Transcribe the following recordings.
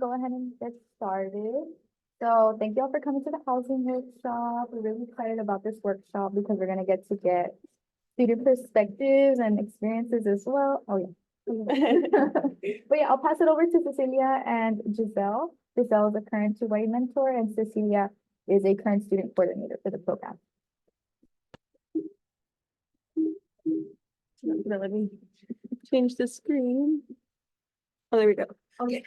go ahead and get started. So thank you all for coming to the housing workshop. We're really excited about this workshop because we're gonna get student perspectives and experiences as well. Oh yeah. But yeah, I'll pass it over to Cecilia and Gisselle. Gisselle is a current two-way mentor and Cecilia is a current student coordinator for the program. Let me change the screen. Oh, there we go. Okay.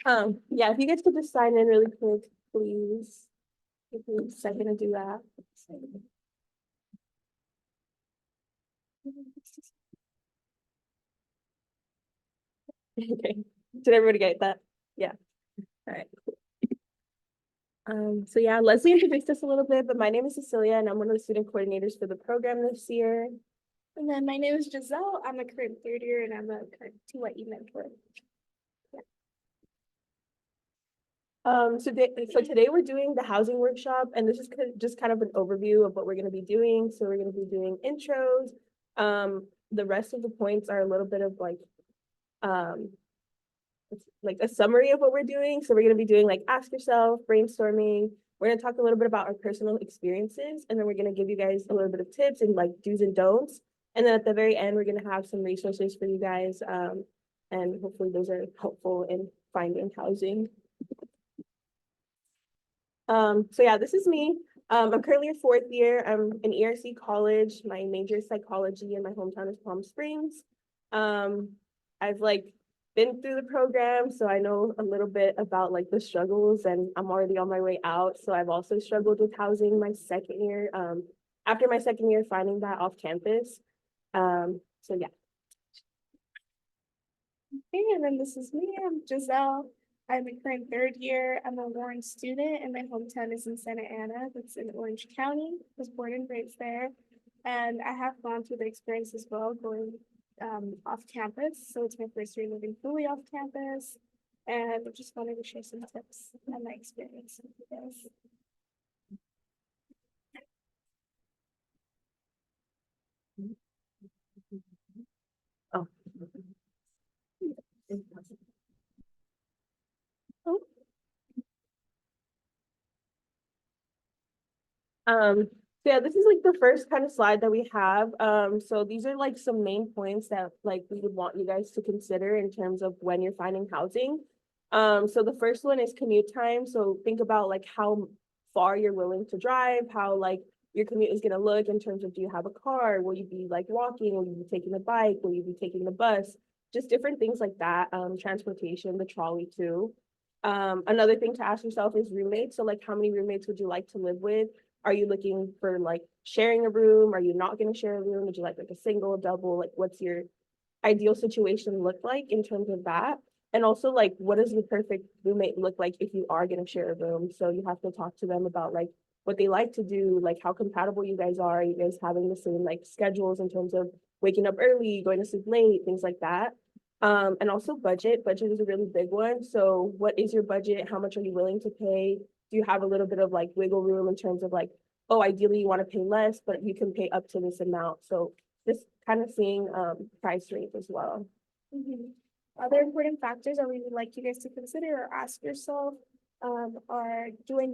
Yeah, if you guys could just sign in really quick, please. Give me a second to do that. Okay. Did everybody get that? Yeah. All right. So yeah, Leslie introduced us a little bit, but my name is Cecilia and I'm one of the student coordinators for the program this year. And then my name is Gisselle. I'm a current third year and I'm a current TYE mentor. So today we're doing the housing workshop, and this is just kind of an overview of what we're going to be doing. So we're going to be doing intros. The rest of the points are a little bit of like a summary of what we're doing. So we're going to be doing like ask yourself, brainstorming. We're going to talk a little bit about our personal experiences, and then we're going to give you guys a little bit of tips and like do's and don'ts. And then at the very end, we're going to have some resources for you guys. And hopefully those are helpful in finding housing. So yeah, this is me. I'm currently a fourth year. I'm in ERC college. My major is psychology and my hometown is Palm Springs. I've like been through the program, so I know a little bit about like the struggles, and I'm already on my way out. So I've also struggled with housing my second year. After my second year, finding that off campus. So yeah. Okay, and then this is me. I'm Gisselle. I'm a current third year. I'm a Warren student and my hometown is in Santa Ana. That's in Orange County. I was born and raised there. And I have gone through the experience as well, going off campus. So it's my first year living fully off campus. And I just wanted to share some tips and my experience with you guys. Oh. So yeah, this is like the first kind of slide that we have. So these are like some main points that like we would want you guys to consider in terms of when you're finding housing. So the first one is commute time. So think about like how far you're willing to drive, how like your commute is gonna look in terms of, do you have a car? Will you be like walking? Will you be taking a bike? Will you be taking the bus? Just different things like that. Transportation, the trolley too. Another thing to ask yourself is roommates. So like how many roommates would you like to live with? Are you looking for like sharing a room? Are you not going to share a room? Would you like a single, double? Like what's your ideal situation look like in terms of that? And also like, what does your perfect roommate look like if you are going to share a room? So you have to talk to them about like what they like to do, like how compatible you guys are you guys having the same like schedules in terms of waking up early, going to sleep late, things like that. And also budget is a really big one. So what is your budget? How much are you willing to pay? Do you have a little bit of like wiggle room in terms of like, oh, ideally you want to pay less, but you can pay up to this amount. So just kind of seeing price range as well. Other important factors that we would like you guys to consider or ask yourself are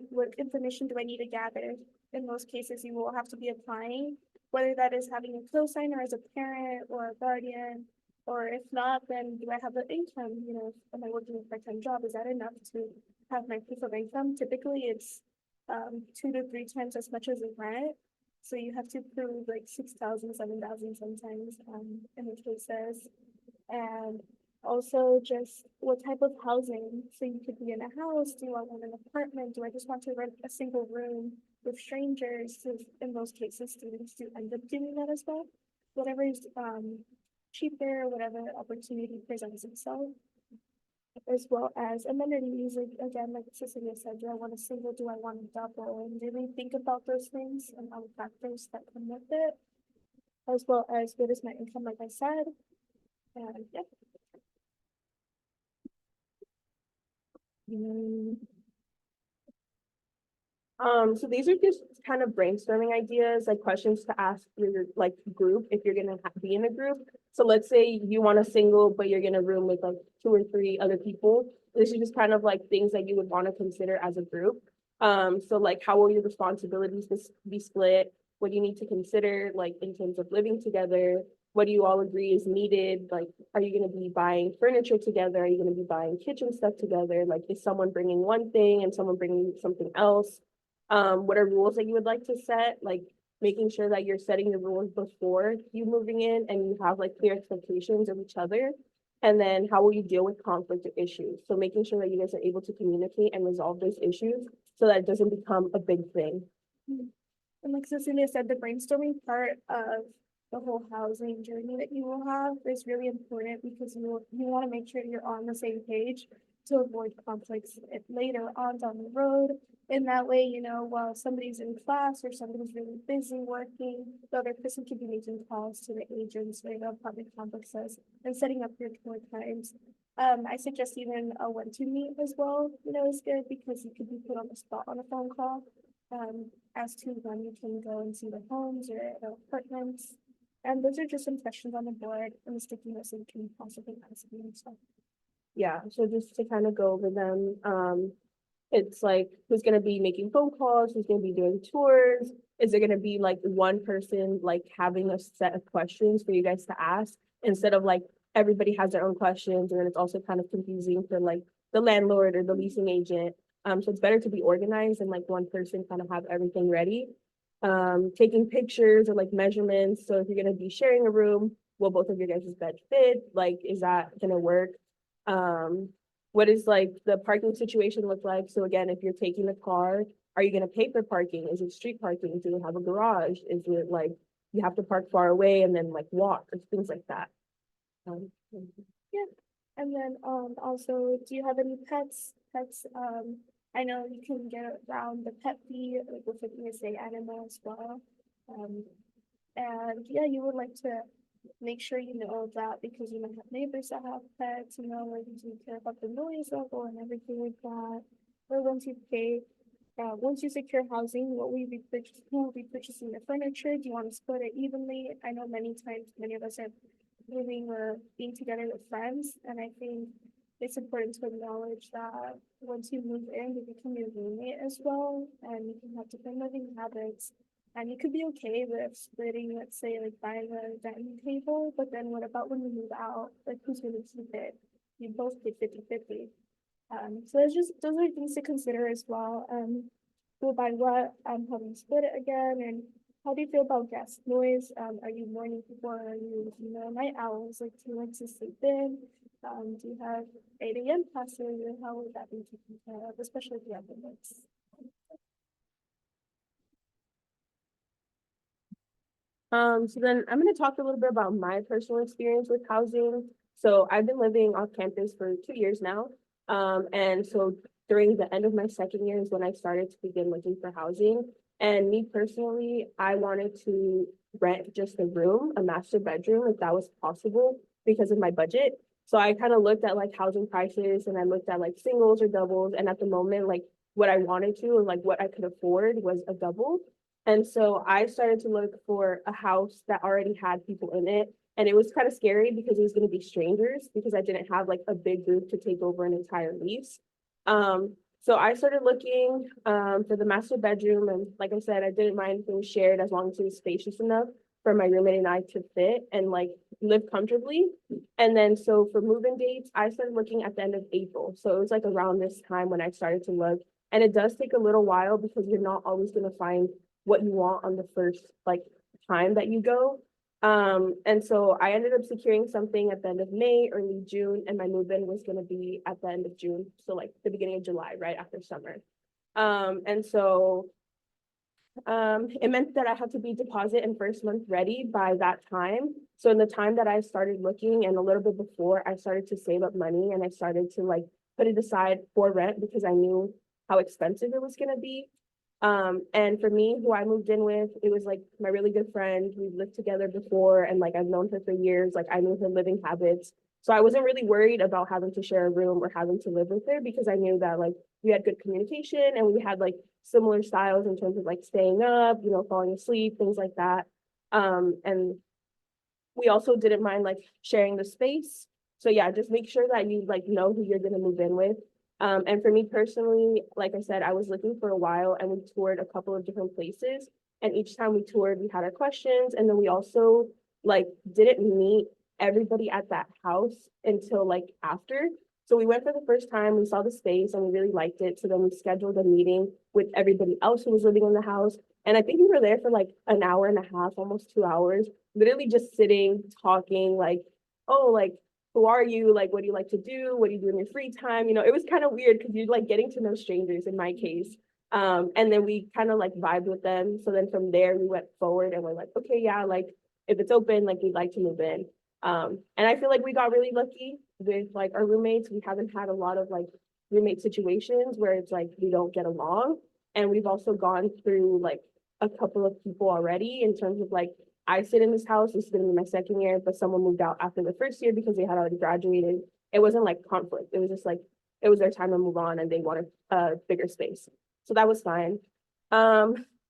what information do I need to gather? In most cases, you will have to be applying, whether that is having a cosigner as a parent or a guardian, or if not, then do I have the income? You know, am I working a part-time job? Is that enough to have my proof of income? Typically, it's 2 to 3 times as much as a rent. So you have to prove like 6,000, 7,000 sometimes in the cases. And also just what type of housing. So you could be in a house. Do I want an apartment? Do I just want to rent a single room with strangers? So in those cases, students do end up doing that as well. Whatever is cheaper, whatever opportunity presents itself, as well as amenities. Like, again, like Cecilia said, do I want a single? Do I want a double? And really think about those things and all the factors that come with it, as well as what is my income, like I said. And yeah. So these are just kind of brainstorming ideas, like questions to ask your like group if you're gonna be in a group. So let's say you want a single, but you're gonna room with like 2 or 3 other people. this is just kind of like things that you would want to consider as a group. So like, how will your responsibilities be split? What do you need to consider, like in terms of living together? What do you all agree is needed? Like, are you going to be buying furniture together? Are you going to be buying kitchen stuff together? Like, is someone bringing one thing and someone bringing something else? What are rules that you would like to set? Like, making sure that you're setting the rules before you moving in and you have like clear expectations of each other. And then how will you deal with conflict or issues? So making sure that you guys are able to communicate and resolve those issues so that it doesn't become a big thing. And like Cecilia said, the brainstorming part of the whole housing journey that you will have is really important because you want to make sure you're on the same page to avoid conflicts later on down the road. In that way, you know, while somebody's in class or somebody's really busy working, the other person could be making calls to the agents or the apartment complexes and setting up your tour times. I suggest even a 1-2 meet as well, you know, is good because you could be put on the spot on a phone call. As to when you can go and see the homes or the apartments. And those are just some questions on the board and the sticky notes that you can possibly ask me and stuff. Yeah, so just to kind of go over them, it's like who's gonna be making phone calls, who's gonna be doing tours, is there gonna be like one person like having a set of questions for you guys to ask instead of like everybody has their own questions and then it's also kind of confusing for like the landlord or the leasing agent. So it's better to be organized and like one person kind of have everything ready. Taking pictures or like measurements. So if you're gonna be sharing a room, will both of your guys' bed fit? Like, is that gonna work? What is like the parking situation look like? So again, if you're taking a car, are you gonna pay for parking? Is it street parking? Do you have a garage? Is it like you have to park far away and then like walk or things like that? Yeah. And then also, do you have any pets? I know you can get around the pet fee like with an ESA animal as well. And yeah, you would like to make sure you know that because you might have neighbors that have pets, you know, like you care about the noise level and everything like that. Or once you secure housing, who will be purchasing the furniture? Do you want to split it evenly? I know many times many of us are living or being together with friends, and I think it's important to acknowledge that once you move in, you become your roommate as well, and you can have different living habits. And you could be okay with splitting, let's say, like buying a dining table, but then what about when you move out? Like, who's going to keep it? You both get 50-50. So those are things to consider as well. Who by what? How do you split it again? And how do you feel about guest noise? Are you morning people? Are you, you know, night owls? Like, do you like to sleep in? Do you have 8 a.m. classes? Or how would that be taken care of, especially if you have the mix? So then I'm going to talk a little bit about my personal experience with housing. So I've been living off campus for 2 years now. And so during the end of my second year is when I started to begin looking for housing. And me personally, I wanted to rent just a room, a master bedroom, if that was possible because of my budget. So I kind of looked at like housing prices and I looked at like singles or doubles. And at the moment, like what I wanted to or like what I could afford was a double. And so I started to look for a house that already had people in it. And it was kind of scary because it was going to be strangers because I didn't have like a big group to take over an entire lease. So I started looking for the master bedroom. And like I said, I didn't mind if it was shared as long as it was spacious enough for my roommate and I to fit and like live comfortably. And then so for move-in dates, I started looking at the end of April. So it was like around this time when I started to look. And it does take a little while because you're not always going to find what you want on the first like time that you go. And so I ended up securing something at the end of May, early June, and my move-in was going to be at the end of June. So like the beginning of July, right after summer. And so it meant that I had to be deposit and first month ready by that time. So in the time that I started looking and a little bit before, I started to save up money and I started to like put it aside for rent because I knew how expensive it was going to be. And for me, who I moved in with, it was like my really good friend. We've lived together before and like I've known her for years. Like I knew her living habits. So I wasn't really worried about having to share a room or having to live with her because I knew that like we had good communication and we had like similar styles in terms of like staying up, you know, falling asleep, things like that. And we also didn't mind like sharing the space. So yeah, just make sure that you like know who you're gonna move in with. And for me personally, like I said, I was looking for a while and we toured a couple of different places. And each time we toured, we had our questions. And then we also like didn't meet everybody at that house until like after. So we went for the first time, we saw the space and we really liked it. So then we scheduled a meeting with everybody else who was living in the house. And I think we were there for like an hour and a half, almost 2 hours, literally just sitting, talking, like, oh, like, who are you? Like, what do you like to do? What do you do in your free time? You know, it was kind of weird because you're like getting to know strangers in my case. And then we kind of like vibed with them. So then from there, we went forward and we're like, okay, yeah, like if it's open, like we'd like to move in. And I feel like we got really lucky with like our roommates. We haven't had a lot of like roommate situations where it's like we don't get along. And we've also gone through like a couple of people already in terms of like I sit in this house, this is gonna be my second year, but someone moved out after the first year because they had already graduated. It wasn't like conflict. It was just like it was their time to move on and they wanted a bigger space. So that was fine.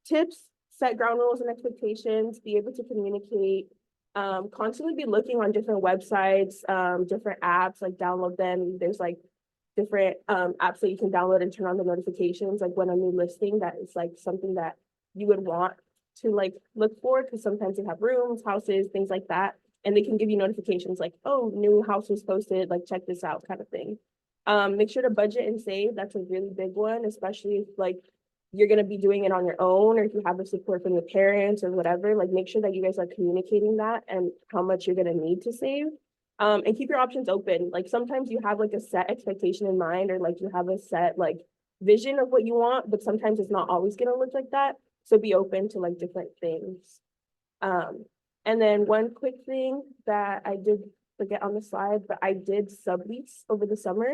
Tips, set ground rules and expectations, be able to communicate, constantly be looking on different websites, different apps, like download them. There's like different apps that you can download and turn on the notifications, like when a new listing that is like something that you would want to like look for, because sometimes they have rooms, houses, things like that, and they can give you notifications like, oh, new house was posted, like check this out, kind of thing. Make sure to budget and save. That's a really big one, especially if like you're gonna be doing it on your own, or if you have the support from your parents or whatever. Like make sure that you guys are communicating that and how much you're gonna need to save. And keep your options open. Like sometimes you have like a set expectation in mind, or like you have a set like vision of what you want, but sometimes it's not always gonna look like that. So be open to like different things. And then one quick thing that I did forget on the slide, but I did sublease over the summer.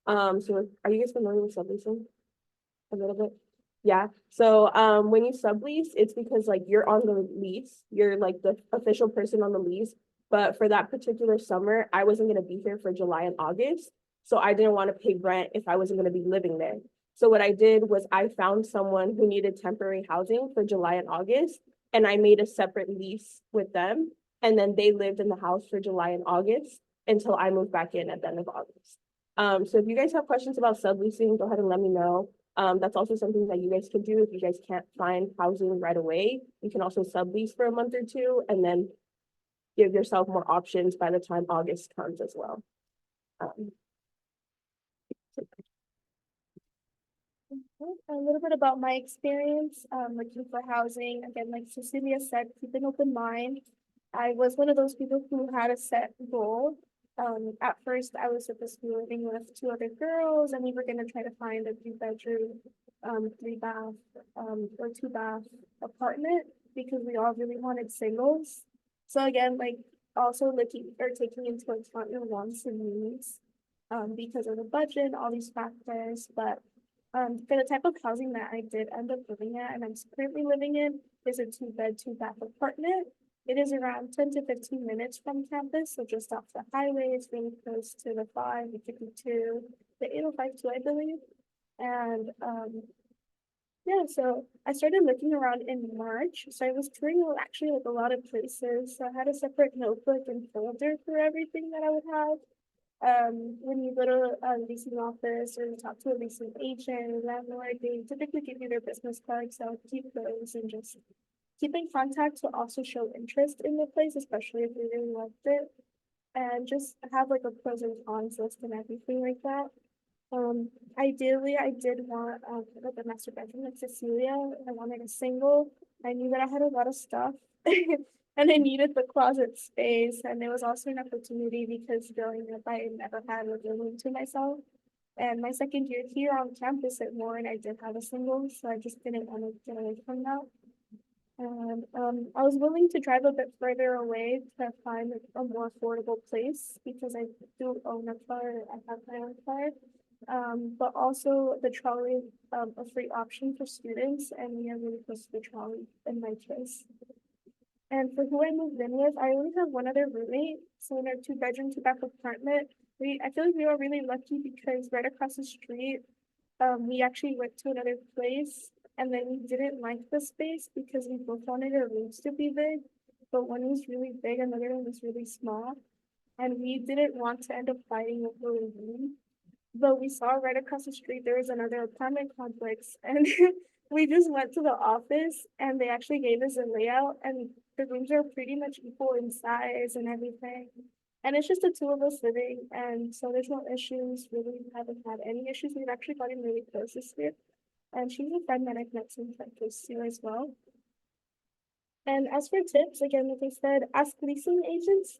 So are you guys familiar with subleasing? A little bit? Yeah. So when you sublease, it's because like you're on the lease, you're like the official person on the lease. But for that particular summer, I wasn't gonna be here for July and August. So I didn't want to pay rent if I wasn't gonna be living there. So what I did was I found someone who needed temporary housing for July and August, and I made a separate lease with them. And then they lived in the house for July and August until I moved back in at the end of August. So if you guys have questions about subleasing, go ahead and let me know. That's also something that you guys can do if you guys can't find housing right away. You can also sublease for a month or two and then give yourself more options by the time August comes as well. A little bit about my experience looking for housing. Again, like Cecilia said, keep an open mind. I was one of those people who had a set goal. At first, I was supposed to be living with two other girls, and we were gonna try to find a 3-bedroom, 3-bath, or 2-bath apartment because we all really wanted singles. So again, like also looking or taking into account your wants and needs, because of the budget and all these factors, but for the type of housing that I did end up living at and I'm currently living in is a 2-bed, 2-bath apartment. It is around 10 to 15 minutes from campus, so just off the highway. It's really close to the 5, the 52, the 805 too, I believe. And yeah, so I started looking around in March. So I was touring actually like a lot of places. So I had a separate notebook and folder for everything that I would have. When you go to a leasing office or you talk to a leasing agent, landlord, they typically give you their business cards, so keep those and just keep in contact to also show interest in the place, especially if you really liked it. And just have like a pros and cons list and everything like that. Ideally, I did want like a master bedroom like Cecilia. I wanted a single. I knew that I had a lot of stuff and I needed the closet space. And it was also an opportunity because growing up, I never had a room to myself. And my second year here on campus at Warren, I did have a single, so I just didn't want to get away from that. And I was willing to drive a bit further away to find a more affordable place because I do own a car. I have my own car. But also the trolley, a free option for students, and we are really close to the trolley in my case. And for who I moved in with, I only have one other roommate. So in our 2-bedroom, 2-bath apartment, I feel like we were really lucky because right across the street, we actually went to another place and then we didn't like the space because we both wanted our rooms to be big, but one was really big, another one was really small. And we didn't want to end up fighting over a room. But we saw right across the street, there was another apartment complex, and we just went to the office and they actually gave us a layout, and the rooms are pretty much equal in size and everything. And it's just the two of us living, and so there's no issues, really haven't had any issues. We've actually gotten really close this year. And she's a friend that I've met since like this year as well. And as for tips, again, like I said, ask leasing agents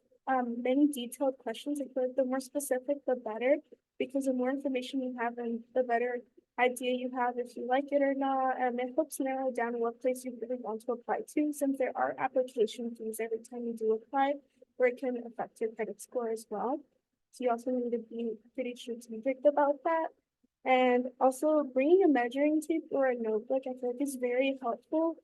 many detailed questions. I feel like the more specific, the better, because the more information you have, and the better idea you have if you like it or not. It helps narrow down what place you really want to apply to, since there are application fees every time you do apply, where it can affect your credit score as well. So you also need to be pretty strategic about that. And also bringing a measuring tape or a notebook, I feel like is very helpful.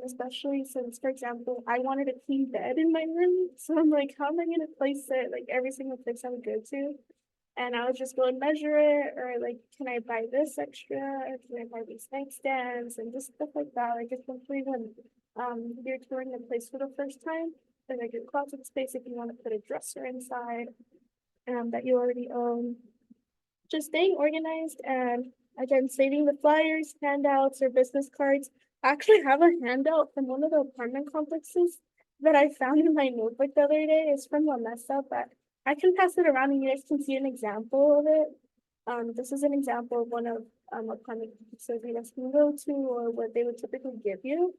Especially since, for example, I wanted a clean bed in my room. So I'm like, how am I gonna place it like every single place I would go to? And I would just go and measure it, or like, can I buy this extra? Or can I buy these nightstands and just stuff like that? Like especially when you're touring a place for the first time, then like your closet space if you want to put a dresser inside that you already own. Just staying organized and again saving the flyers, handouts, or business cards. I actually have a handout from one of the apartment complexes that I found in my notebook the other day. It's from La Mesa, but I can pass it around and you guys can see an example of it. This is an example of one of apartment complexes you guys can go to, or what they would typically give you.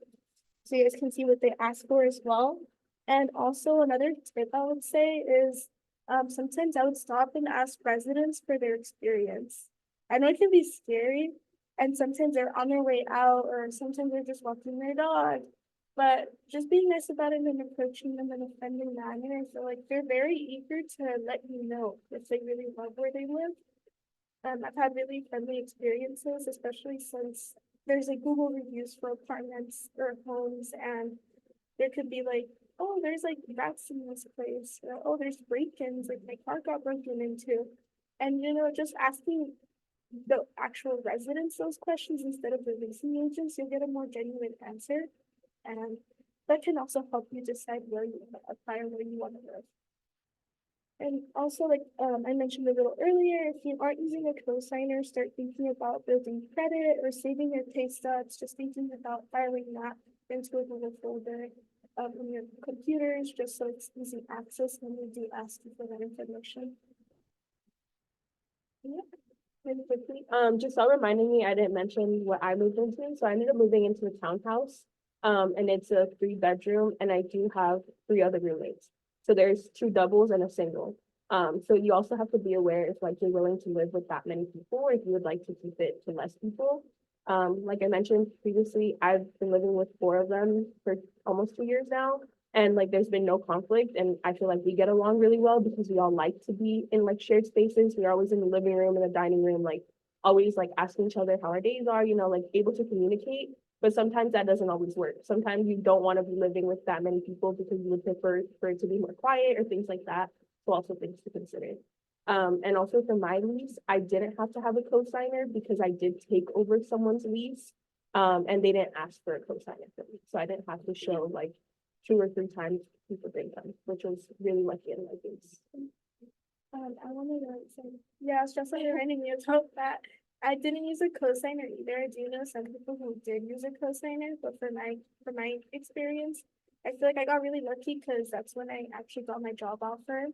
So you guys can see what they ask for as well. And also another tip I would say is sometimes I would stop and ask residents for their experience. I know it can be scary, and sometimes they're on their way out, or sometimes they're just walking their dog. But just being nice about it and approaching them in a friendly manner, I feel like they're very eager to let you know if they really love where they live. I've had really friendly experiences, especially since there's like Google reviews for apartments or homes, and there could be like, oh, there's like rats in this place. Or, oh, there's break-ins, like my car got broken into. And just asking the actual residents those questions instead of the leasing agents, you'll get a more genuine answer. And that can also help you decide where you want to apply or where you want to live. And also, like I mentioned a little earlier, if you aren't using a cosigner, start thinking about building credit or saving your pay stubs, just thinking about filing that into a Google folder on your computers, just so it's easy access when we do ask you for that information. Yeah, really quickly. Giselle reminding me, I didn't mention what I moved into. So I ended up moving into a townhouse. And it's a 3-bedroom, and I do have 3 other roommates. So there's 2 doubles and a single. So you also have to be aware if like you're willing to live with that many people, or if you would like to keep it to less people. Like I mentioned previously, I've been living with 4 of them for almost 2 years now. And like there's been no conflict, and I feel like we get along really well because we all like to be in like shared spaces. We're always in the living room and the dining room, like always like asking each other how our days are, like able to communicate. But sometimes that doesn't always work. Sometimes you don't want to be living with that many people because you would prefer for it to be more quiet or things like that. So also things to consider. And also for my lease, I didn't have to have a cosigner because I did take over someone's lease. And they didn't ask for a cosigner for me. So I didn't have to show like 2 or 3 times people's income, which was really lucky in my case. I wanted to say, yeah, I was just like reminding me about that. I didn't use a cosigner either. I do know some people who did use a cosigner, but for my experience, I feel like I got really lucky because that's when I actually got my job offer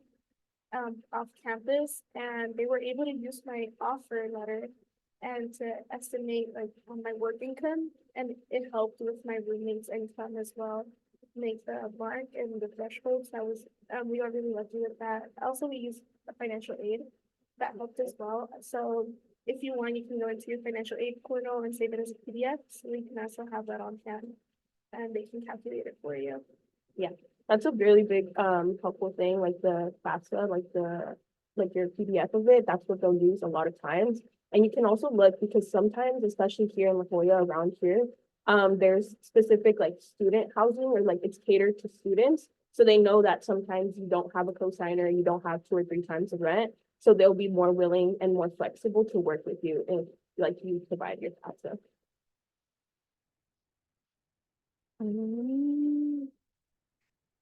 off campus, and they were able to use my offer letter and to estimate like on my work income, and it helped with my roommate's income as well, make the mark and the thresholds. That was we got really lucky with that. Also, we used a financial aid that helped as well. So if you want, you can go into your financial aid portal and save it as a PDF, so you can also have that on hand, and they can calculate it for you. Yeah, that's a really big helpful thing, like the FAFSA, like your PDF of it. That's what they'll use a lot of times. And you can also look because sometimes, especially here in La Jolla, around here, there's specific like student housing, or like it's catered to students. So they know that sometimes you don't have a cosigner, you don't have 2 or 3 times the rent. So they'll be more willing and more flexible to work with you if like you provide your FAFSA. So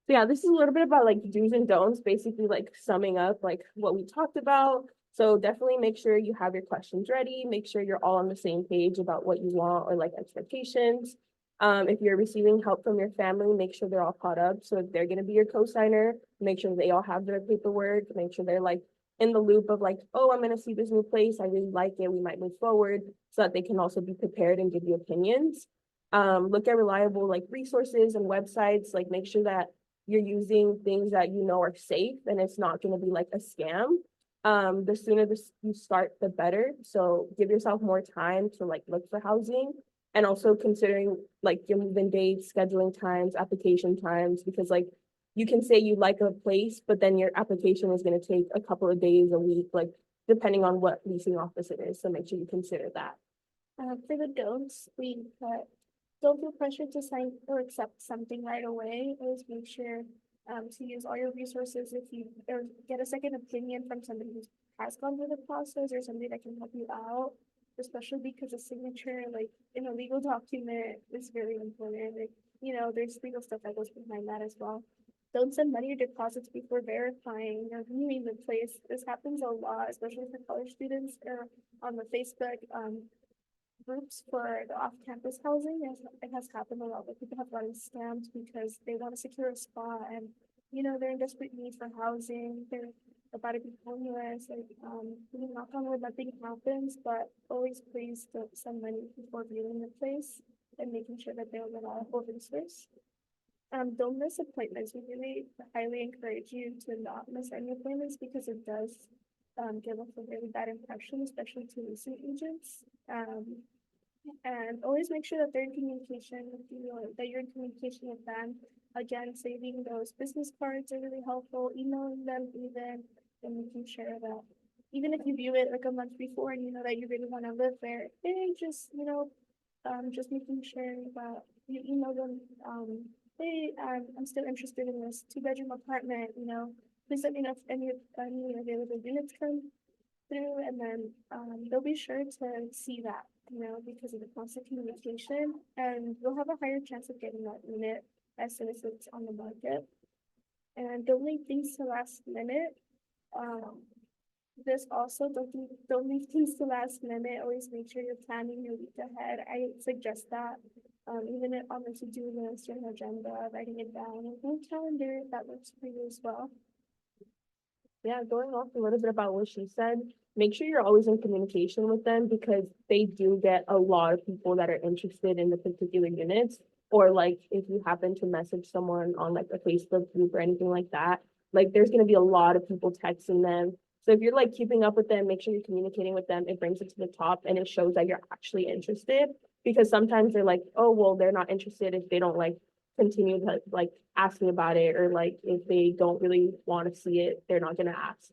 yeah, this is a little bit about like do's and don'ts, basically like summing up like what we talked about. So definitely make sure you have your questions ready, make sure you're all on the same page about what you want or like expectations. If you're receiving help from your family, make sure they're all caught up. So if they're gonna be your co-signer, make sure they all have their paperwork, make sure they're like in the loop of like, oh, I'm gonna see this new place, I really like it, we might move forward, so that they can also be prepared and give you opinions. Look at reliable like resources and websites, like make sure that you're using things that you know are safe and it's not gonna be like a scam. The sooner you start, the better. So give yourself more time to like look for housing, and also considering like your move-in dates, scheduling times, application times, because like you can say you like a place, but then your application is going to take a couple of days, a week, like depending on what leasing office it is. So make sure you consider that. For the don'ts, we put, don't feel pressured to sign or accept something right away. Always make sure to use all your resources if you or get a second opinion from somebody who has gone through the process or somebody that can help you out, especially because a signature, like in a legal document, is very important. Like, you know, there's legal stuff that goes behind that as well. Don't send money or deposits before verifying or viewing the place. This happens a lot, especially for college students or on the Facebook groups for the off-campus housing. It has happened a lot where people have gotten scammed because they want to secure a spot and, you know, they're in desperate need for housing. They're about to be homeless. Like, knock on wood, nothing happens, but always please don't send money before viewing the place and making sure that they're a reliable resource. Don't miss appointments. We really highly encourage you to not miss any appointments because it does give us a really bad impression, especially to leasing agents. And always make sure that they're in communication with you or that you're in communication with them. Again, saving those business cards are really helpful, emailing them even, and making sure that even if you view it like a month before and you know that you really want to live there, hey, just, you know, just making sure that you email them, hey, I'm still interested in this 2-bedroom apartment, you know, please let me know if any available units come through, and then they'll be sure to see that, you know, because of the constant communication, and you'll have a higher chance of getting that unit as soon as it's on the market. And don't leave things to last minute. This also don't leave things to last minute. Always make sure you're planning your week ahead. I suggest that. Even on the to-do list, your agenda, writing it down, and your calendar, that works for you as well. Yeah, going off a little bit about what she said, make sure you're always in communication with them because they do get a lot of people that are interested in the particular units. Or like if you happen to message someone on like a Facebook group or anything like that, like there's gonna be a lot of people texting them. So if you're like keeping up with them, make sure you're communicating with them. It brings it to the top and it shows that you're actually interested. Because sometimes they're like, oh, well, they're not interested if they don't like continue to like ask me about it, or like if they don't really want to see it, they're not gonna ask.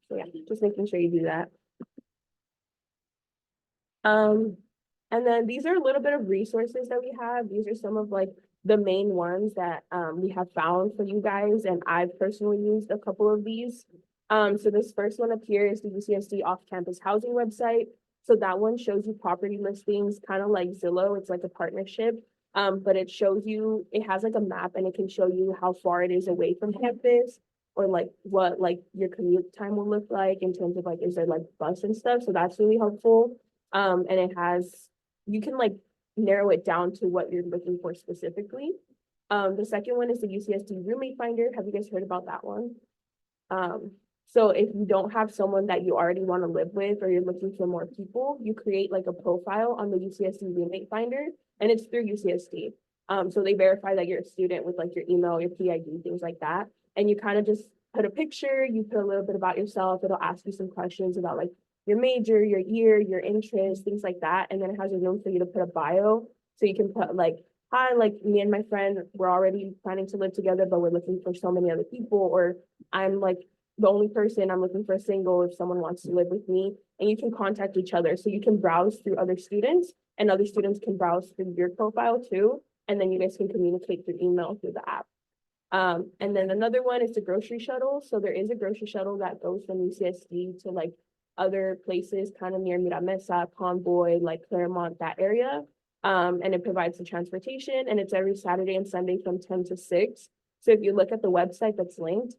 So yeah, just making sure you do that. And then these are a little bit of resources that we have. These are some of like the main ones that we have found for you guys, and I've personally used a couple of these. So this first one up here is the UCSD off-campus housing website. So that one shows you property listings, kind of like Zillow. It's like a partnership. But it shows you, it has like a map and it can show you how far it is away from campus, or like what like your commute time will look like in terms of like, is there like bus and stuff? So that's really helpful. And it has, you can like narrow it down to what you're looking for specifically. The second one is the UCSD roommate finder. Have you guys heard about that one? So if you don't have someone that you already want to live with, or you're looking for more people, you create like a profile on the UCSD roommate finder, and it's through UCSD. So they verify that you're a student with like your email, your PID, things like that. And you kind of just put a picture, you put a little bit about yourself. It'll ask you some questions about like your major, your year, your interests, things like that. And then it has a room for you to put a bio. So you can put like, hi, like me and my friend, we're already planning to live together, but we're looking for so many other people, or I'm like the only person, I'm looking for a single if someone wants to live with me. And you can contact each other. So you can browse through other students, and other students can browse through your profile too. And then you guys can communicate through email through the app. And then another one is the grocery shuttle. So there is a grocery shuttle that goes from UCSD to like other places kind of near Miramesa, Convoy, like Claremont, that area. And it provides the transportation, and it's every Saturday and Sunday from 10 to 6. So if you look at the website that's linked,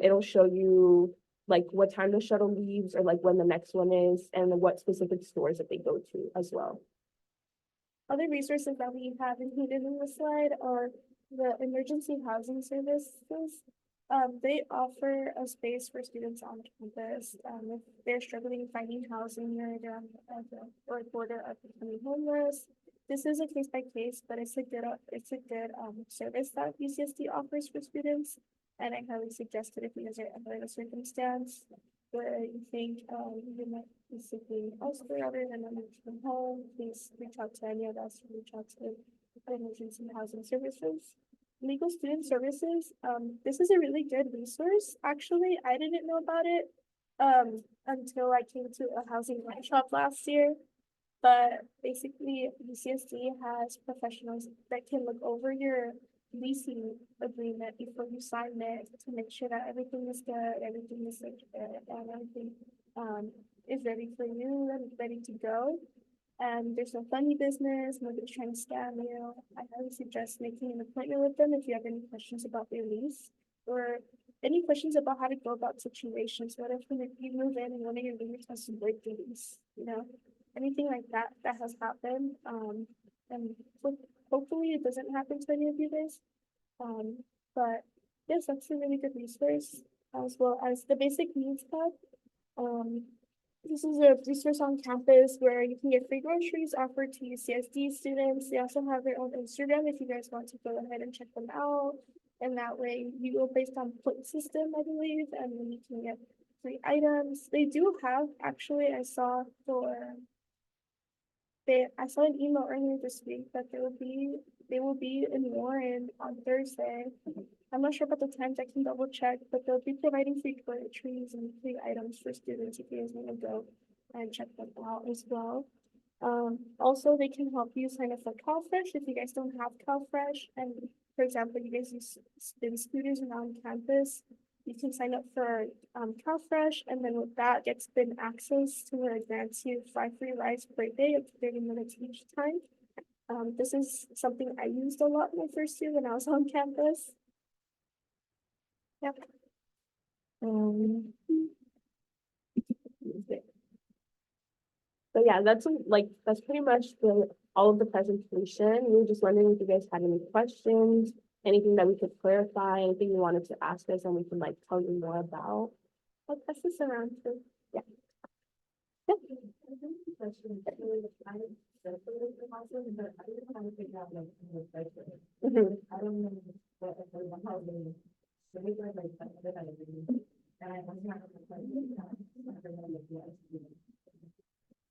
it'll show you like what time the shuttle leaves or like when the next one is and what specific stores that they go to as well. Other resources that we have included in the slide are the emergency housing services. They offer a space for students on campus, if they're struggling finding housing or they're on the border of becoming homeless. This is a case by case, but it's a good service that UCSD offers for students. And I highly suggest it if you guys are ever in a circumstance where you think you might be seeking elsewhere other than from home, please reach out to any of us, reach out to emergency housing services. Legal student services, this is a really good resource. Actually, I didn't know about it until I came to a housing workshop last year. But basically, UCSD has professionals that can look over your leasing agreement before you sign it to make sure that everything is good, everything is secure, and everything is ready for you and ready to go. And there's no funny business, nobody's trying to scam you. I highly suggest making an appointment with them if you have any questions about their lease or any questions about how to go about situations. What if when you move in and one of your roommates has to break the lease, you know? Anything like that that has happened. And hopefully it doesn't happen to any of you guys. But yes, that's a really good resource, as well as the basic needs hub. This is a resource on campus where you can get free groceries offered to UCSD students. They also have their own Instagram if you guys want to go ahead and check them out. And that way you go based on point system, I believe, and then you can get free items. They do have, actually, I saw an email earlier this week that they will be in Warren on Thursday. I'm not sure about the times, I can double check, but they'll be providing free toiletries and free items for students if you guys want to go and check them out as well. Also, they can help you sign up for CalFresh if you guys don't have CalFresh. And for example, you guys use been scooters around campus, you can sign up for CalFresh, and then with that gets bin access to where it grants you 5 free rides per day of 30 minutes each time. This is something I used a lot my first year when I was on campus. Yep. So yeah, that's pretty much all of the presentation. We were just wondering if you guys had any questions, anything that we could clarify, anything you wanted to ask us and we can like tell you more about. I'll pass this around too. Yeah.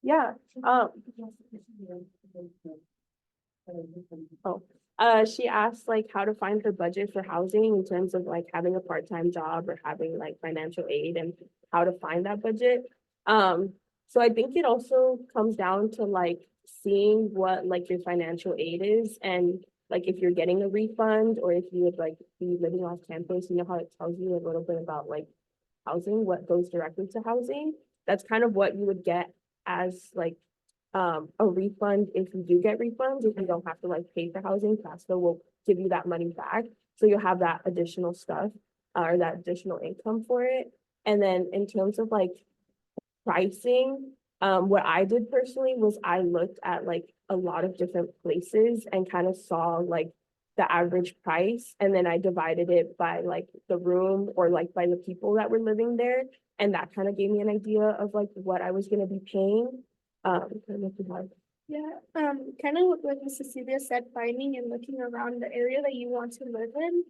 Yeah. She asked like how to find her budget for housing in terms of like having a part-time job or having like financial aid and how to find that budget. So I think it also comes down to like seeing what like your financial aid is and like if you're getting a refund or if you would like be living off campus, you know how it tells you a little bit about like housing, what goes directly to housing. That's kind of what you would get as like a refund if you do get refunds, if you don't have to like pay for housing, FAFSA will give you that money back. So you'll have that additional stuff or that additional income for it. And then in terms of like pricing, what I did personally was I looked at like a lot of different places and kind of saw like the average price. And then I divided it by like the room or like by the people that were living there. And that kind of gave me an idea of like what I was going to be paying. Yeah, kind of what Ms. Cecilia said, finding and looking around the area that you want to live in.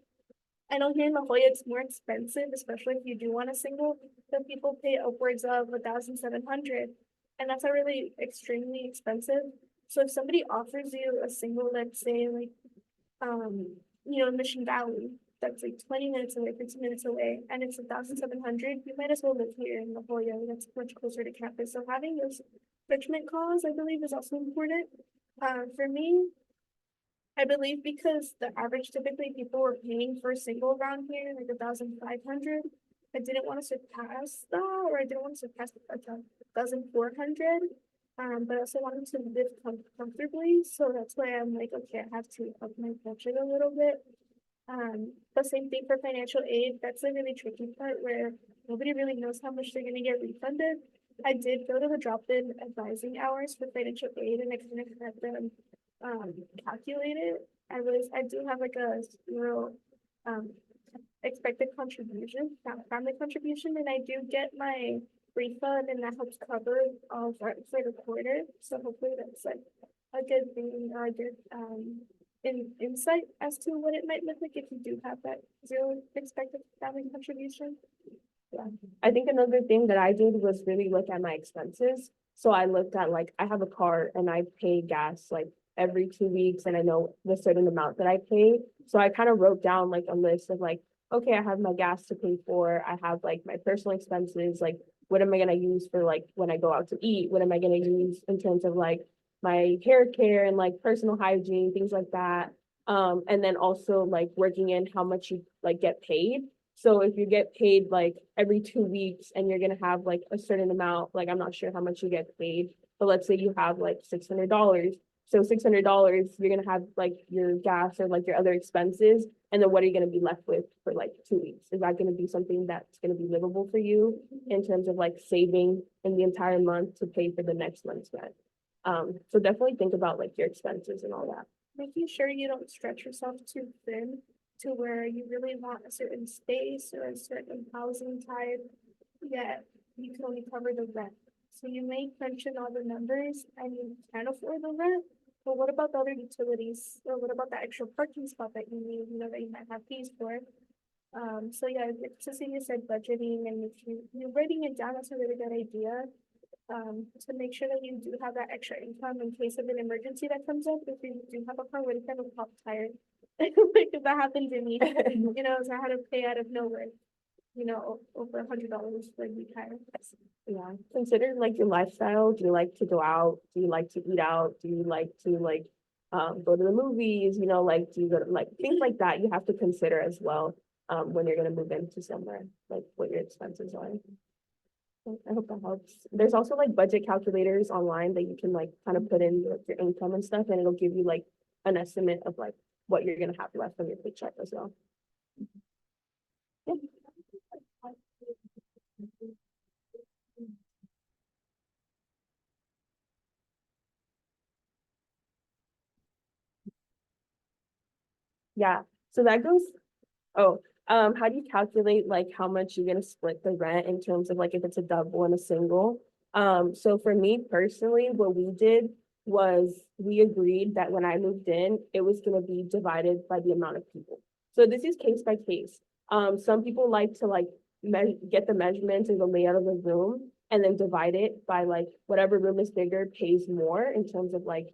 I know here in La Jolla it's more expensive, especially if you do want a single. Some people pay upwards of 1,700, and that's already extremely expensive. So if somebody offers you a single, let's say like, Mission Valley, that's like 20 minutes away, 15 minutes away, and it's 1,700, you might as well live here in La Jolla. That's much closer to campus. So having those enrichment costs, I believe, is also important. For me, I believe because the average typically people were paying for a single around here, like 1,500. I didn't want to surpass that, or I didn't want to surpass 1,400. But I also wanted to live comfortably, so that's why I'm like, okay, I have to up my budget a little bit. The same thing for financial aid. That's a really tricky part where nobody really knows how much they're gonna get refunded. I did go to the drop-in advising hours for financial aid and I kind of had them calculate it. I do have like a zero um expected contribution, not family contribution, and I do get my refund and that helps cover all of our for the quarter. So hopefully that's like a good thing or a good insight as to what it might look like if you do have that zero expected family contribution. Yeah. I think another thing that I did was really look at my expenses. So I looked at like, I have a car and I pay gas like every 2 weeks and I know the certain amount that I pay. So I kind of wrote down like a list of like, okay, I have my gas to pay for. I have like my personal expenses, like what am I gonna use for like when I go out to eat? What am I gonna use in terms of like my hair care and like personal hygiene, things like that. And then also like working in how much you like get paid. So if you get paid like every 2 weeks and you're gonna have like a certain amount, like I'm not sure how much you get paid, but let's say you have like $600. So $600, you're gonna have like your gas or like your other expenses, and then what are you gonna be left with for like 2 weeks? Is that gonna be something that's gonna be livable for you in terms of like saving in the entire month to pay for the next month's rent? So definitely think about like your expenses and all that. Making sure you don't stretch yourself too thin to where you really want a certain space or a certain housing type, yet you can only cover the rent. So you may crunch in all the numbers and you can afford the rent, but what about the other utilities? Or what about the extra parking spot that you need, that you might have fees for? So yeah, like Cecilia said, budgeting, and if you're writing it down, that's a really good idea. To make sure that you do have that extra income in case of an emergency that comes up. If you do have a car, what if you have a pop tire? Like if that happened to me, so I had to pay out of nowhere, over $100 for a new tire. Yeah, consider like your lifestyle. Do you like to go out? Do you like to eat out? Do you like to like go to the movies? Like do you go to like things like that you have to consider as well when you're gonna move into somewhere, like what your expenses are. I hope that helps. There's also like budget calculators online that you can like kind of put in your income and stuff, and it'll give you like an estimate of like what you're gonna have left on your paycheck as well. Yeah. Yeah, so that goes, oh, how do you calculate like how much you're gonna split the rent in terms of like if it's a double and a single? So for me personally, what we did was we agreed that when I moved in, it was gonna be divided by the amount of people. So this is case by case. Some people like to like get the measurements and the layout of the room and then divide it by like whatever room is bigger pays more in terms of like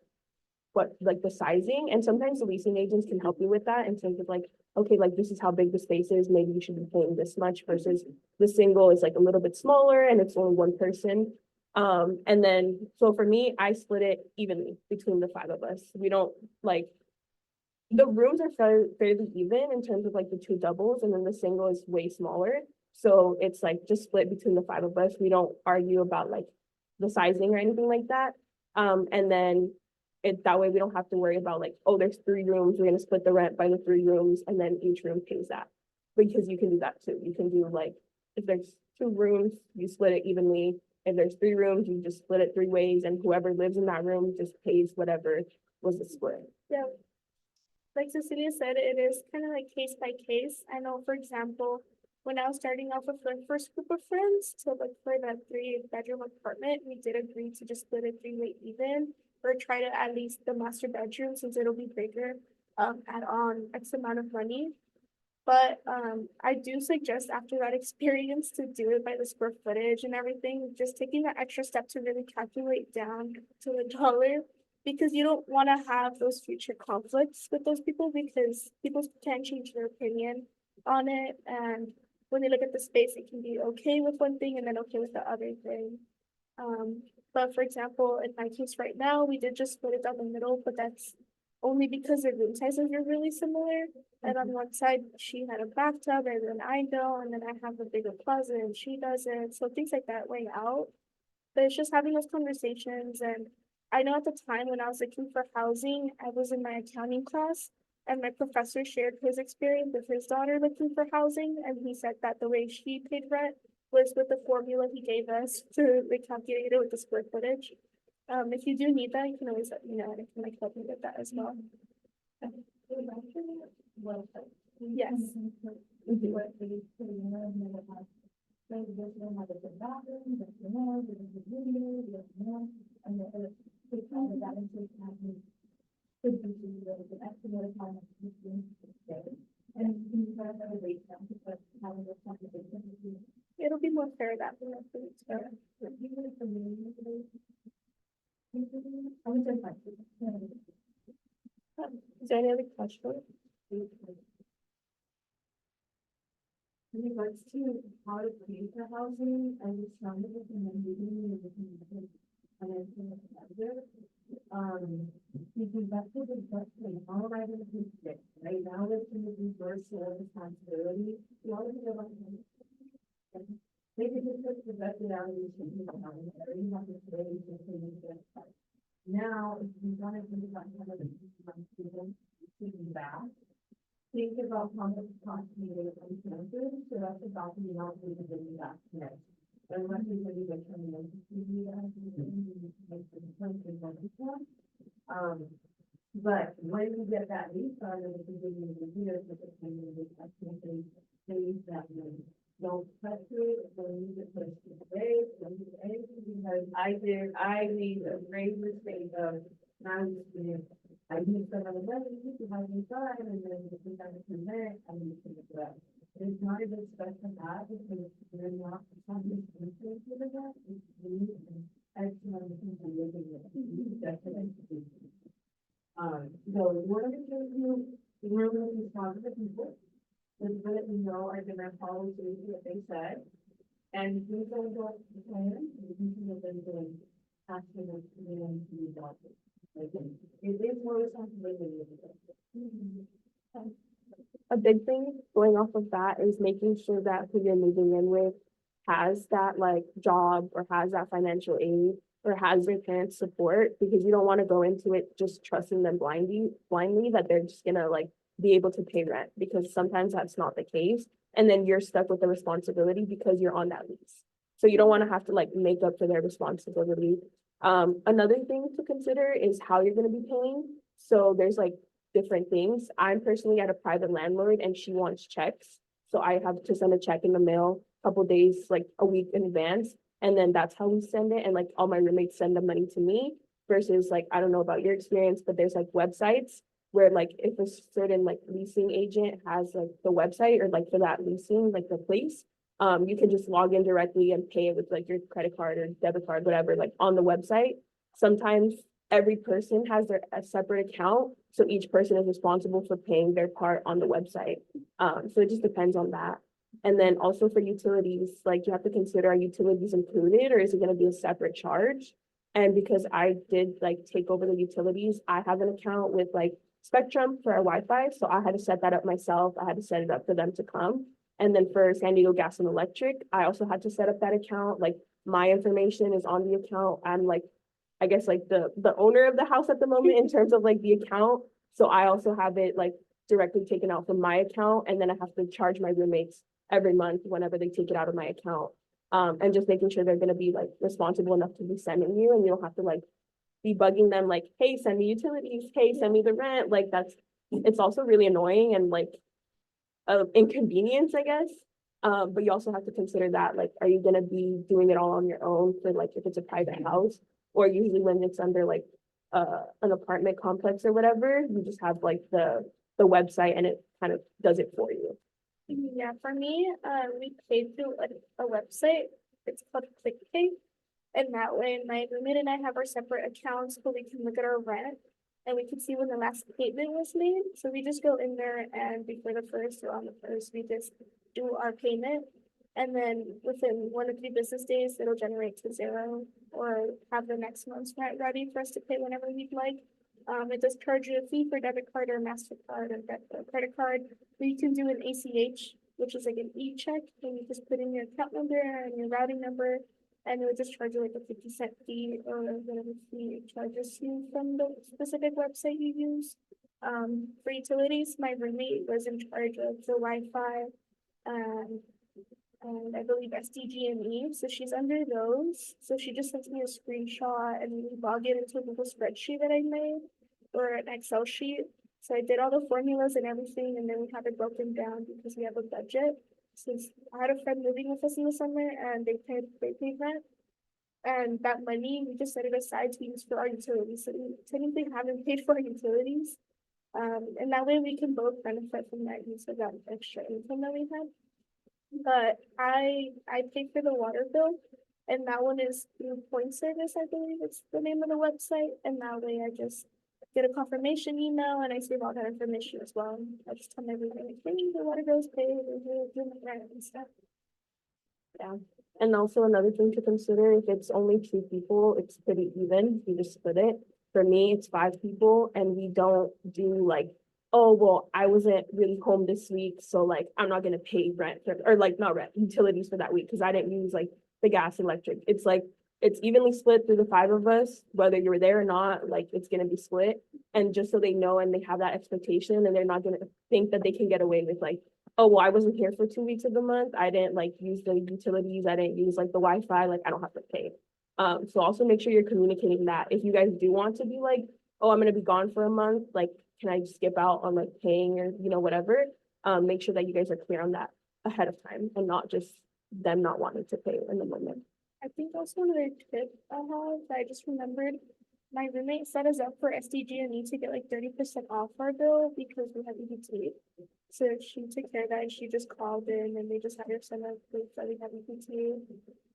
what like the sizing, and sometimes the leasing agents can help you with that in terms of like, okay, like this is how big the space is, maybe you should be paying this much versus the single is like a little bit smaller and it's only one person. And then so for me, I split it evenly between the five of us. We don't like the rooms are fairly even in terms of like the two doubles, and then the single is way smaller. So it's like just split between the five of us. We don't argue about like the sizing or anything like that. And then that way we don't have to worry about like, oh, there's 3 rooms, we're gonna split the rent by the 3 rooms, and then each room pays that. Because you can do that too. You can do like if there's 2 rooms, you split it evenly. If there's 3 rooms, you just split it 3 ways, and whoever lives in that room just pays whatever was the split. Yeah. Like Cecilia said, it is kind of like case by case. I know, for example, when I was starting off with the first group of friends to look for that 3-bedroom apartment, we did agree to just split it 3-way even, or try to at least the master bedroom, since it'll be bigger, add on X amount of money. But I do suggest after that experience to do it by the square footage and everything, just taking that extra step to really calculate down to the dollar, because you don't want to have those future conflicts with those people, because people can change their opinion on it. And when they look at the space, it can be okay with one thing and then okay with the other thing. But for example, in my case right now, we did just split it down the middle, but that's only because the room sizes are really similar. And on one side, she had a bathtub and then I don't, and then I have a bigger closet and she doesn't. So things like that weigh out. But it's just having those conversations. And I know at the time when I was looking for housing, I was in my accounting class and my professor shared his experience with his daughter looking for housing. And he said that the way she paid rent was with the formula he gave us to like calculate it with the square footage. If you do need that, you can always let me know, and I can like help you with that as well. Yes. It'll be more fair that way, I think, so. Is there any other questions? In regards to how to pay for housing, I was trying to recommend using the financial advisor. Because that's what the best thing, all I want to do is right now, it's in the reverse of responsibility. A lot of people don't know. Maybe just put the best evaluation, you know, you have to say, now, if you want to do that, kind of students, thinking back. Think about how much cost needed in expenses, so that's about the amount we can do that next. Unless we really get some of but when you get that refund at the beginning of the year, for the things that you don't touch it, when you get pushed to the base, when you get anything, because I made a great mistake of not just I used some of the money to have inside, and then if we have to connect, I need to do that. It's not a good special that because they're not something influence with that. It's really an excellent thing to live in. Definitely. So one of the things we're really respond to the people is that we know are gonna follow through what they said. And we don't go to the plan, we can have them doing action and then to be adopted. It is more responsibility. A big thing going off of that is making sure that who you're moving in with has that like job or has that financial aid or has their parents' support, because you don't want to go into it just trusting them blindly that they're just gonna like be able to pay rent, because sometimes that's not the case. And then you're stuck with the responsibility because you're on that lease. So you don't want to have to like make up for their responsibility. Another thing to consider is how you're going to be paying. So there's like different things. I'm personally at a private landlord and she wants checks. So I have to send a check in the mail a couple days, like a week in advance. And then that's how we send it. And like all my roommates send the money to me versus like, I don't know about your experience, but there's like websites where like if a certain like leasing agent has like the website or like for that leasing, like the place, you can just log in directly and pay it with like your credit card or debit card, whatever, like on the website. Sometimes every person has a separate account, so each person is responsible for paying their part on the website. So it just depends on that. And then also for utilities, like you have to consider, are utilities included or is it going to be a separate charge? And because I did like take over the utilities, I have an account with like Spectrum for our Wi-Fi, so I had to set that up myself. I had to set it up for them to come. And then for San Diego Gas and Electric, I also had to set up that account. Like my information is on the account. I'm like, I guess like the owner of the house at the moment in terms of like the account. So I also have it like directly taken out from my account. And then I have to charge my roommates every month whenever they take it out of my account. And just making sure they're going to be like responsible enough to be sending you, and you don't have to like be bugging them like, hey, send me utilities, hey, send me the rent. Like it's also really annoying and like inconvenience, I guess. But you also have to consider that, like, are you gonna be doing it all on your own for like if it's a private house, or usually when it's under like an apartment complex or whatever, you just have like the website and it kind of does it for you. Yeah, for me, we paid through a website. It's called ClickPay. And that way my roommate and I have our separate accounts so we can look at our rent and we can see when the last payment was made. So we just go in there and before the first or on the first, we just do our payment. And then within 1 to 3 business days, it'll generate to zero or have the next month's rent ready for us to pay whenever we'd like. It does charge you a fee for debit card or MasterCard or credit card. Or you can do an ACH, which is like an e-check, and you just put in your account number and your routing number, and it would just charge you like a 50-cent fee or whatever fee it charges you from the specific website you use. For utilities, my roommate was in charge of the Wi-Fi, and I believe SDG&E, so she's under those. So she just sent me a screenshot and we log it into a Google spreadsheet that I made or an Excel sheet. So I did all the formulas and everything, and then we have it broken down because we have a budget. Since I had a friend living with us in the summer and they paid rent. And that money, we just set it aside to use for our utilities. So we technically haven't paid for our utilities. And that way we can both benefit from that use of that extra income that we had. But I paid for the water bill, and that one is through Point Service, I believe it's the name of the website. And that way I just get a confirmation email and I save all that information as well. I just tell everything, like, hey, the water bill is paid, and do my rent and stuff. Yeah, and also another thing to consider, if it's only 2 people, it's pretty even, you just split it. For me, it's 5 people and we don't do like, oh, well, I wasn't really home this week, so like, I'm not gonna pay rent for, or like, not rent, utilities for that week, because I didn't use like the gas, electric. It's like, it's evenly split through the 5 of us, whether you're there or not, like, it's gonna be split. And just so they know and they have that expectation and they're not gonna think that they can get away with like, oh, well, I wasn't here for 2 weeks of the month. I didn't like use the utilities. I didn't use like the Wi-Fi. Like I don't have to pay. So also make sure you're communicating that. If you guys do want to be like, oh, I'm gonna be gone for a month, like, can I skip out on like paying or whatever? Make sure that you guys are clear on that ahead of time and not just them not wanting to pay in the moment. I think also another tip I have that I just remembered, my roommate set us up for SDG&E to get like 30% off our bill because we have EBT. So she took care of that and she just called in and they just had her send us proof that we have EBT.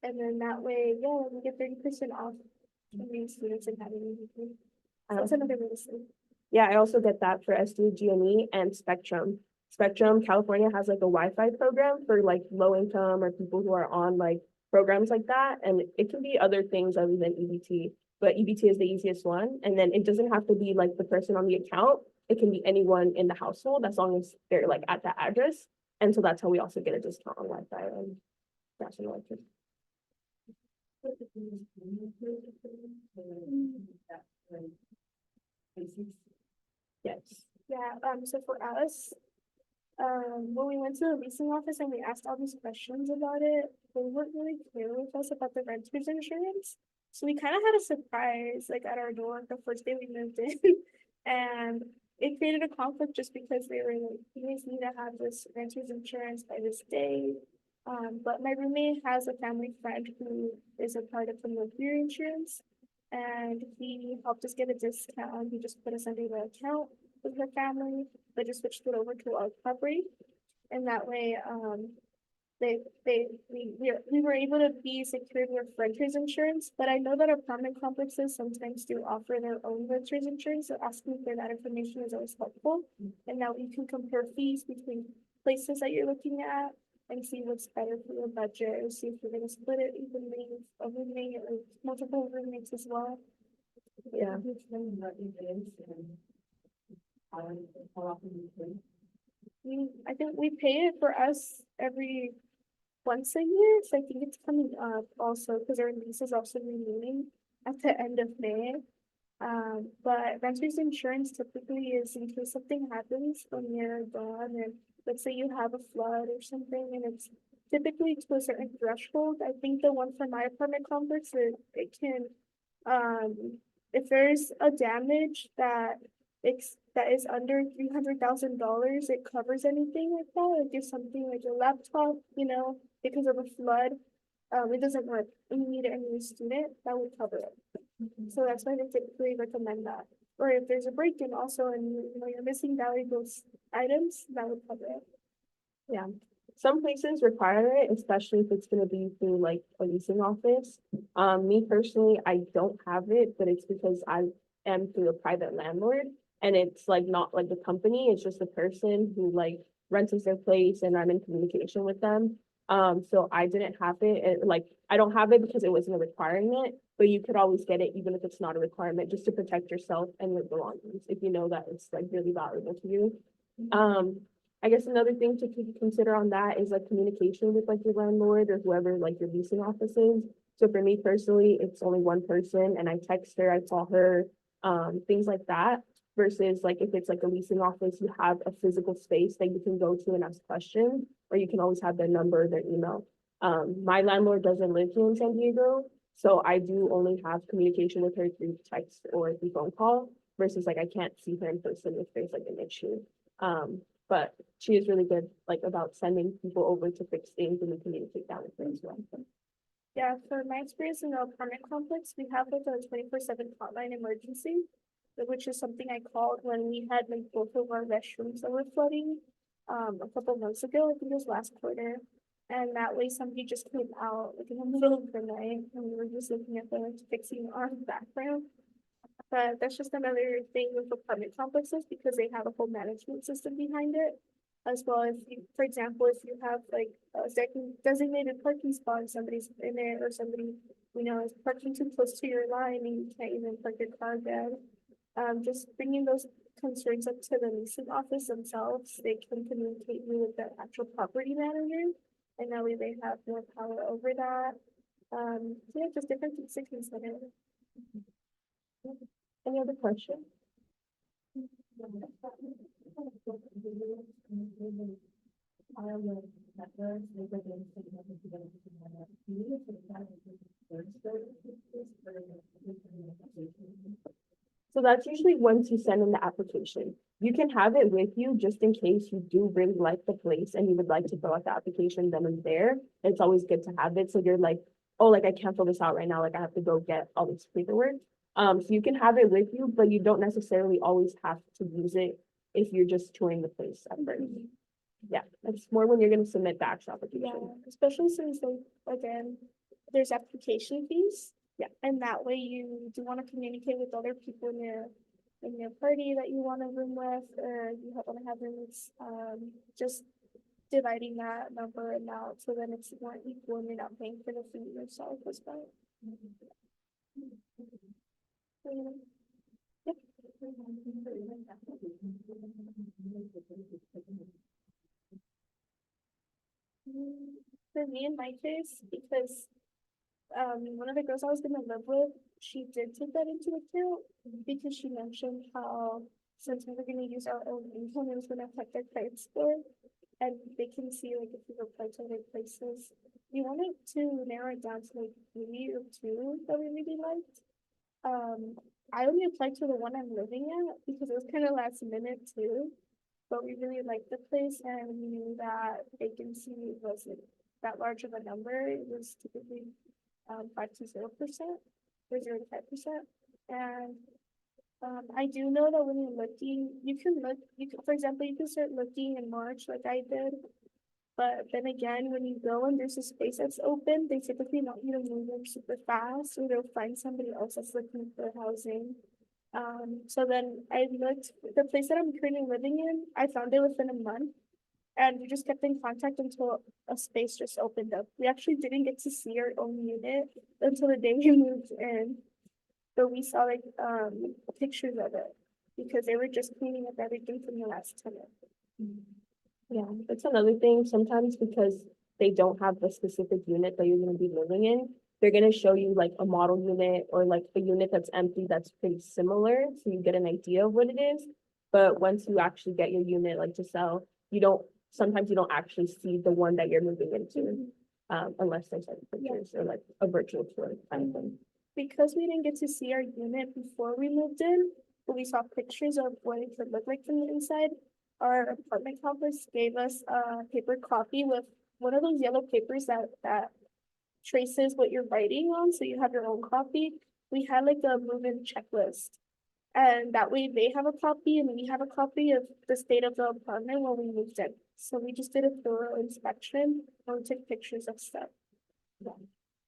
And then that way, yeah, we get 30% off from being students and having EBT. So that's another way to save. Yeah, I also get that for SDG&E and Spectrum. Spectrum, California has like a Wi-Fi program for like low income or people who are on like programs like that. And it can be other things other than EBT, but EBT is the easiest one. And then it doesn't have to be like the person on the account. It can be anyone in the household as long as they're like at that address. And so that's how we also get a discount on Wi-Fi and gas and electric. Yes. Yeah, so for us, when we went to the leasing office and we asked all these questions about it, they weren't really clear with us about the renter's insurance. So we kind of had a surprise like at our door the first day we moved in. And it created a conflict just because they were like, you guys need to have this renter's insurance by this day. But my roommate has a family friend who is a part of the Mercury insurance. And he helped us get a discount. He just put us under the account with her family, but just switched it over to our recovery. And that way, we were able to be secured with renters insurance. But I know that apartment complexes sometimes do offer their own renters insurance, so asking for that information is always helpful. And now you can compare fees between places that you're looking at and see what's better for your budget, or see if you're gonna split it evenly with a roommate or multiple roommates as well. Yeah. I think we pay it for us every once a year, so I think it's coming up also because our lease is also renewing at the end of May. But renter's insurance typically is in case something happens when you're gone, and let's say you have a flood or something, and it's typically to a certain threshold. I think the one for my apartment complex, it can, if there's a damage that is under $300,000, it covers anything like that. Like if something like your laptop, because of a flood, it doesn't work and you need it and you're a student, that would cover it. So that's why they typically recommend that. Or if there's a break-in also and you're missing valuable items, that would cover it. Yeah. Some places require it, especially if it's gonna be through like a leasing office. Me personally, I don't have it, but it's because I am through a private landlord. And it's like not like the company, it's just the person who like rents their place and I'm in communication with them. So I didn't have it, and like I don't have it because it wasn't a requirement, but you could always get it even if it's not a requirement, just to protect yourself and your belongings if you know that it's like really valuable to you. I guess another thing to consider on that is like communication with like your landlord or whoever like your leasing office is. So for me personally, it's only one person and I text her, I call her, things like that. Versus like if it's like a leasing office, you have a physical space that you can go to and ask questions, or you can always have their number, their email. My landlord doesn't live here in San Diego, so I do only have communication with her through text or through phone call versus like I can't see her in person if there's like an issue. But she is really good like about sending people over to fix things and we communicate that with her as well. Yeah, for my experience in the apartment complex, we have like a 24/7 hotline emergency, which is something I called when we had like both of our restrooms that were flooding a couple months ago. I think it was last quarter. And that way somebody just came out like in the middle of the night and we were just looking at them fixing our background. But that's just another thing with apartment complexes because they have a whole management system behind it. As well as, for example, if you have like a designated parking spot and somebody's in there or somebody, is parking too close to your line and you can't even park your car there. Just bringing those concerns up to the leasing office themselves, they can communicate with the actual property manager. And that way they have more power over that. So yeah, just different things to consider. Any other questions? So that's usually once you send in the application. You can have it with you just in case you do really like the place and you would like to fill out the application then and there. It's always good to have it. So you're like, oh, like I can't fill this out right now. Like I have to go get all this paperwork. So you can have it with you, but you don't necessarily always have to use it if you're just touring the place at first. Yeah, it's more when you're gonna submit the actual Yeah, application. especially since like again, there's application fees. Yeah. And that way you do want to communicate with other people in your party that you want to room with, or you want to have rooms, just dividing that number amount so then it's more equal and you're not paying for the fee yourself as well. Yep. For me, in my case, because one of the girls I was gonna live with, she did take that into account because she mentioned how since we were gonna use our own income, it was gonna affect their credit score. And they can see like if we applied to other places. We wanted to narrow it down to like 3 or 2 that we really liked. I only applied to the one I'm living at because it was kind of last minute too. But we really liked the place and we knew that vacancy wasn't that large of a number. It was typically 5 to 0% or 0 to 5%. And I do know that when you're looking, you can, for example, you can start looking in March like I did. But then again, when you go and there's a space that's open, they typically want you to move in super fast or they'll find somebody else that's looking for housing. So then I looked, the place that I'm currently living in, I found it within a month. And we just kept in contact until a space just opened up. We actually didn't get to see our own unit until the day we moved in. But we saw like pictures of it because they were just cleaning up everything from the last tenant. Yeah, that's another thing. Sometimes because they don't have the specific unit that you're gonna be living in, they're gonna show you like a model unit or like a unit that's empty that's pretty similar, so you get an idea of what it is. But once you actually get your unit like to sell, sometimes you don't actually see the one that you're moving into. Unless there's like pictures or like a virtual tour kind of thing. Because we didn't get to see our unit before we moved in, but we saw pictures of what it could look like from the inside. Our apartment complex gave us a paper copy with one of those yellow papers that traces what you're writing on, so you have your own copy. We had like a move-in checklist. And that way they have a copy and we have a copy of the state of the apartment when we moved in. So we just did a thorough inspection and we took pictures of stuff.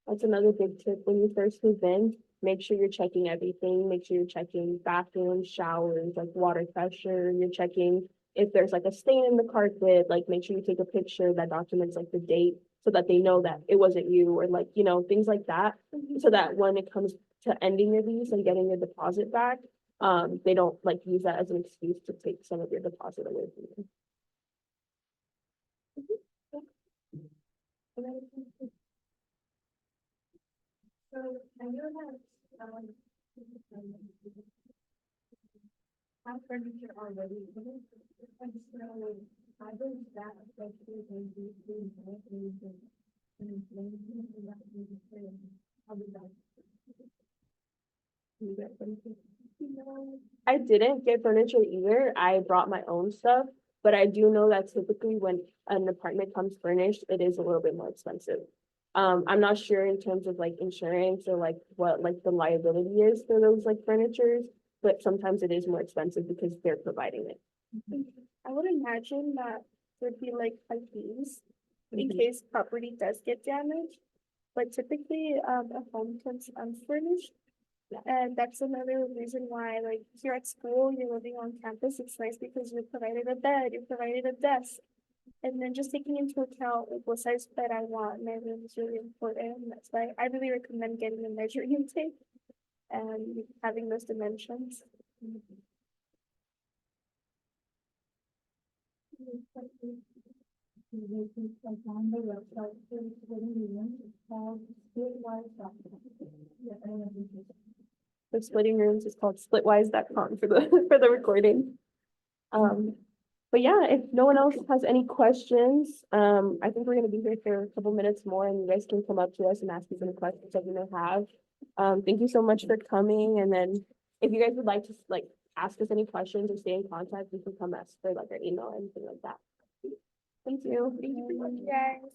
That's another big tip. When you first move in, make sure you're checking everything. Make sure you're checking bathrooms, showers, like water pressure. You're checking if there's like a stain in the carpet, like make sure you take a picture that documents like the date so that they know that it wasn't you or like, things like that. So that when it comes to ending your lease and getting your deposit back, they don't like use that as an excuse to take some of your deposit away from you. So I know that, have furniture already, but it's, how does that affect you when you do anything? I didn't get furniture either. I brought my own stuff, but I do know that typically when an apartment comes furnished, it is a little bit more expensive. I'm not sure in terms of like insurance or like what like the liability is for those like furnitures, but sometimes it is more expensive because they're providing it. I would imagine that there'd be like high fees in Mhm. case property does get damaged. But typically, a home comes unfurnished. Yeah. And that's another reason why, like, here at school, you're living on campus, it's nice because you're provided a bed, you're provided a desk. And then just taking into account like what size bed I want, my room is really important. And that's why I really recommend getting a measuring tape and having those dimensions. The splitting rooms is called splitwise.com for the for the recording. But yeah, if no one else has any questions, I think we're gonna be here for a couple minutes more and you guys can come up to us and ask us any questions that you may have. Thank you so much for coming. And then if you guys would like to like ask us any questions or stay in contact, you can come ask for like our email or anything like that. Thank you. Thank you for coming, guys.